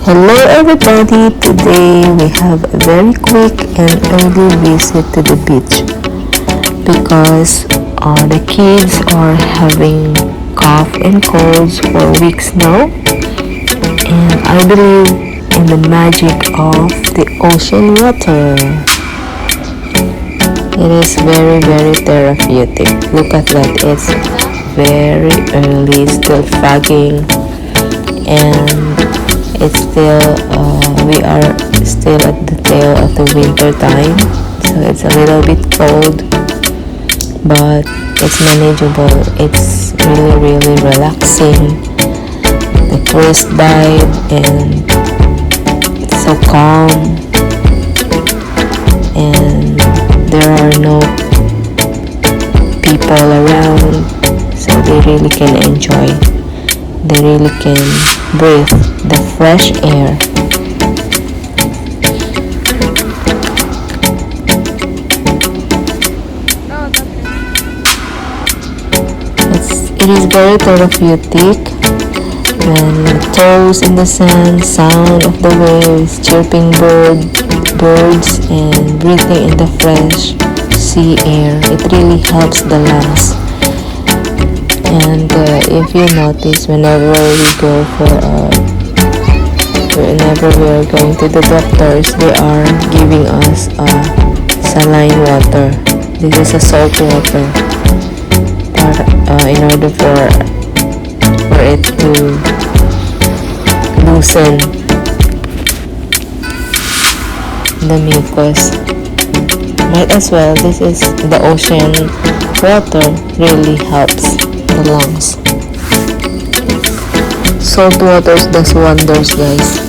Hello everybody, today we have a very quick and early visit to the beach because the kids are having cough and colds for weeks now, and I believe in the magic of the ocean water. It is very therapeutic. Look at that, it's very early, still fogging, and it's still we are still at the tail of the winter time, so it's a little bit cold, but it's manageable. It's really relaxing. The tourist dive, and it's so calm, and there are no people around, so they really can enjoy. They really can breathe the fresh air. It is very therapeutic when toes in the sand, sound of the waves, chirping birds, and breathing in the fresh sea air. It really helps the lungs. And if you notice, whenever we are going to the doctors, they are giving us saline water. This is a salt water, in order for it to loosen the mucus. Might as well, this is the ocean water, really helps the lungs. Salt water does wonders, guys.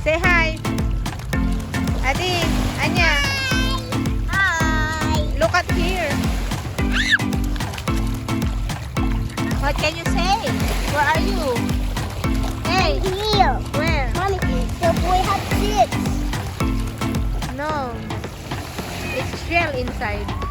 Say hi. Adi, Anya. Hi. Look at here. What can you say? Where are you? Hey. Here. Where? Mommy, the boy has kids. No. It's shell inside.